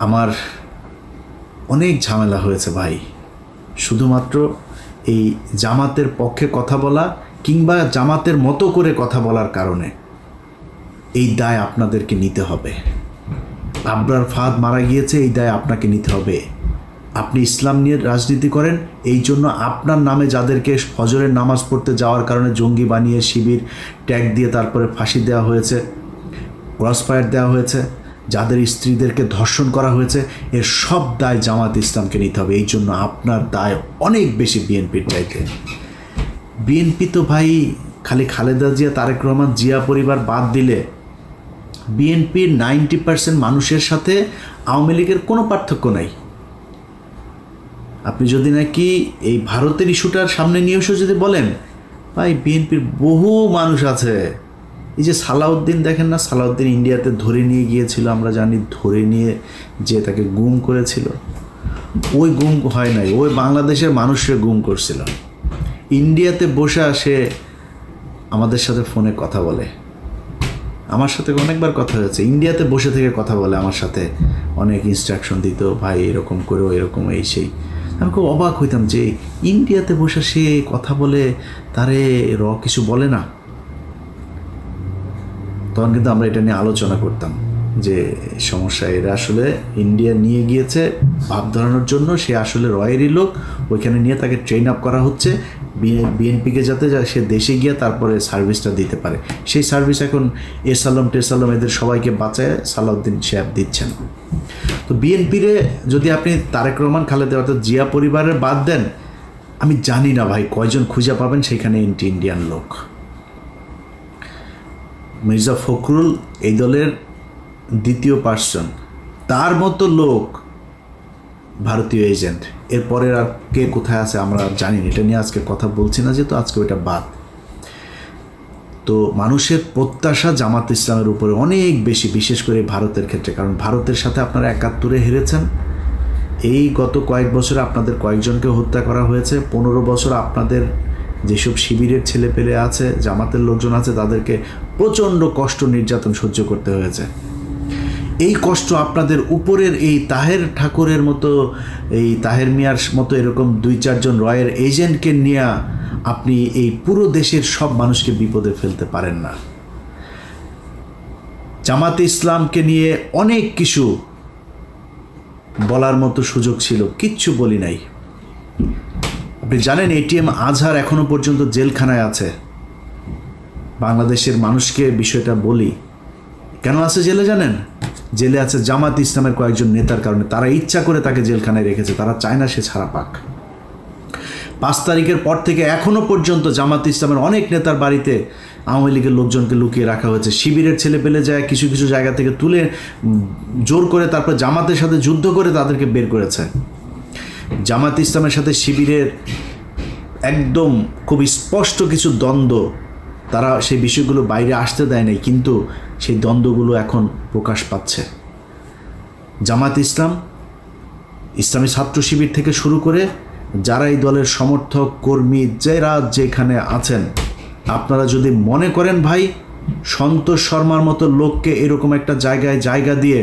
আমার অনেক ঝামেলা হয়েছে ভাই, শুধুমাত্র এই জামাতের পক্ষে কথা বলা কিংবা জামাতের মতো করে কথা বলার কারণে। এই দায় আপনাদেরকে নিতে হবে। আবরার ফাহাদ মারা গিয়েছে, এই দায় আপনাকে নিতে হবে। আপনি ইসলাম নিয়ে রাজনীতি করেন, এই জন্য আপনার নামে যাদেরকে ফজরের নামাজ পড়তে যাওয়ার কারণে জঙ্গি বানিয়ে শিবির ট্যাগ দিয়ে তারপরে ফাঁসি দেওয়া হয়েছে, ক্রসফায়ার দেওয়া হয়েছে, যাদের স্ত্রীদেরকে ধর্ষণ করা হয়েছে, এর সব দায় জামাত ইসলামকে নিতে হবে। এই জন্য আপনার দায় অনেক বেশি বিএনপির চাইতে। বিএনপি তো ভাই খালি খালেদা জিয়া, তারেক রহমান, জিয়া পরিবার বাদ দিলে বিএনপির 90% মানুষের সাথে আওয়ামী লীগের কোনো পার্থক্য নাই। আপনি যদি নাকি এই ভারতের ইস্যুটার সামনে নিয়ে এসে যদি বলেন, ভাই বিএনপির বহু মানুষ আছে। এই যে সালাউদ্দিন দেখেন না, সালাউদ্দিন ইন্ডিয়াতে ধরে নিয়ে গিয়েছিল, আমরা জানি, ধরে নিয়ে যে তাকে গুম করেছিল। ওই গুম হয় নাই, ওই বাংলাদেশের মানুষের গুম করছিল। ইন্ডিয়াতে বসে সে আমাদের সাথে ফোনে কথা বলে, আমার সাথে অনেকবার কথা হয়েছে। ইন্ডিয়াতে বসে থেকে কথা বলে আমার সাথে, অনেক ইনস্ট্রাকশন দিত, ভাই এরকম করো, এরকম এই সেই। আমি খুব অবাক হইতাম যে ইন্ডিয়াতে বসে সে কথা বলে, তারে কিছু বলে না। তখন কিন্তু আমরা এটা নিয়ে আলোচনা করতাম যে সমস্যা, এরা আসলে ইন্ডিয়া নিয়ে গিয়েছে ভাব ধরানোর জন্য, সে আসলে রয়েরই লোক, ওইখানে নিয়ে তাকে ট্রেন আপ করা হচ্ছে বিএনপিকে, যাতে সে দেশে গিয়ে তারপরে সার্ভিসটা দিতে পারে। সেই সার্ভিস এখন এসালাম টেসালাম এদের সবাইকে বাঁচায় সালাউদ্দিন সাহেব দিচ্ছেন। তো বিএনপিরে যদি আপনি তারেক রহমান, খালেদা অর্থাৎ জিয়া পরিবারের বাদ দেন, আমি জানি না ভাই কয়জন খুঁজে পাবেন সেখানে ইন্ডিয়ান লোক। মির্জা ফখরুল এই দলের দ্বিতীয় পার্সন, তার মতো লোক ভারতীয় এজেন্ট। এরপরের আর কে কোথায় আছে আমরা জানি না, এটা নিয়ে আজকে কথা বলছি না, যেহেতু আজকে ওইটা বাদ। তো মানুষের প্রত্যাশা জামাত ইসলামের উপরে অনেক বেশি, বিশেষ করে ভারতের ক্ষেত্রে, কারণ ভারতের সাথে আপনারা 71-এ হেরেছেন। এই গত কয়েক বছরে আপনাদের কয়েকজনকে হত্যা করা হয়েছে। 15 বছর আপনাদের যেসব শিবিরের ছেলেপেলে আছে, জামাতের লোকজন আছে, তাদেরকে প্রচণ্ড কষ্ট নির্যাতন সহ্য করতে হয়েছে। এই কষ্ট আপনাদের উপরের এই তাহের ঠাকুরের মতো, এই তাহের মিয়ার মতো এরকম 2-4 জন রয়ের এজেন্টকে নিয়ে আপনি এই পুরো দেশের সব মানুষকে বিপদে ফেলতে পারেন না। জামাতে ইসলামকে নিয়ে অনেক কিছু বলার মতো সুযোগ ছিল, কিচ্ছু বলি নাই। আপনি জানেন এটিএম আজহার এখনো পর্যন্ত জেলখানায় আছে। বাংলাদেশের মানুষকে বিষয়টা বলি, কেন আছে জেলে জানেন? জেলে আছে জামাত ইসলামের কয়েকজন নেতার কারণে। তারা ইচ্ছা করে তাকে জেলখানায় রেখেছে, তারা চায় না সে ছাড়া পাক। 5 তারিখের পর থেকে এখনো পর্যন্ত জামাত ইসলামের অনেক নেতার বাড়িতে আওয়ামী লীগের লোকজনকে লুকিয়ে রাখা হয়েছে। শিবিরের ছেলে পেলে যায় কিছু কিছু জায়গা থেকে তুলে জোর করে তারপর জামাতের সাথে যুদ্ধ করে তাদেরকে বের করেছে। জামাত ইসলামের সাথে শিবিরের একদম খুব স্পষ্ট কিছু দ্বন্দ্ব, তারা সেই বিষয়গুলো বাইরে আসতে দেয় নাই, কিন্তু সেই দ্বন্দ্বগুলো এখন প্রকাশ পাচ্ছে। জামাত ইসলাম, ইসলামী ছাত্র শিবির থেকে শুরু করে যারা এই দলের সমর্থক কর্মী, যারা যেখানে আছেন, আপনারা যদি মনে করেন ভাই সন্তোষ শর্মার মতো লোককে এরকম একটা জায়গায় জায়গা দিয়ে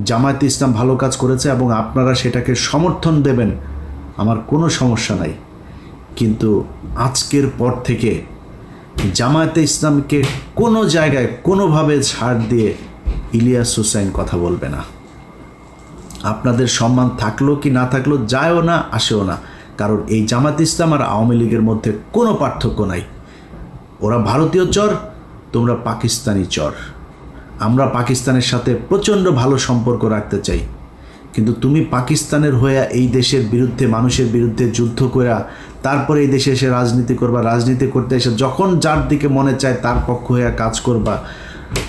জামায়াত ইসলাম ভালো কাজ করেছে এবং আপনারা সেটাকে সমর্থন দেবেন, আমার কোনো সমস্যা নাই। কিন্তু আজকের পর থেকে জামায়াতে ইসলামকে কোনো জায়গায় কোনোভাবে ছাড় দিয়ে ইলিয়াস হোসাইন কথা বলবে না। আপনাদের সম্মান থাকলো কি না থাকলো যায়ও না আসেও না, কারণ এই জামাত ইসলাম আর আওয়ামী লীগের মধ্যে কোনো পার্থক্য নাই। ওরা ভারতীয় চর, তোমরা পাকিস্তানি চর। আমরা পাকিস্তানের সাথে প্রচণ্ড ভালো সম্পর্ক রাখতে চাই, কিন্তু তুমি পাকিস্তানের হয়ে এই দেশের বিরুদ্ধে, মানুষের বিরুদ্ধে যুদ্ধ করে তারপরে এই দেশে এসে রাজনীতি করবা, রাজনীতি করতে এসে যখন যার দিকে মনে চায় তার পক্ষ হয়ে কাজ করবা,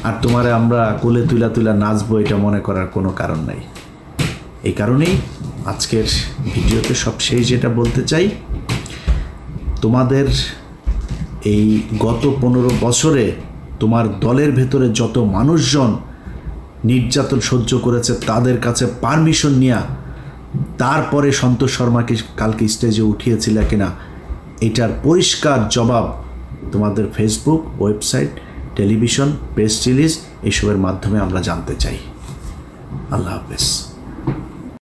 আর তোমারে আমরা কোলে তুলা তুলা নাচবো, এটা মনে করার কোনো কারণ নাই। এই কারণেই আজকের ভিডিওতে সবশেষ যেটা বলতে চাই, তোমাদের এই গত 15 বছরে তোমার দলের ভেতরে যত মানুষজন নির্যাতন সহ্য করেছে তাদের কাছে পারমিশন নিয়ে তারপরে সন্তোষ শর্মাকে কালকে স্টেজে উঠিয়েছিল কিনা, এটার পরিষ্কার জবাব তোমাদের Facebook, website, television, press release এসবের মাধ্যমে আমরা জানতে চাই। আল্লাহ হাফেজ।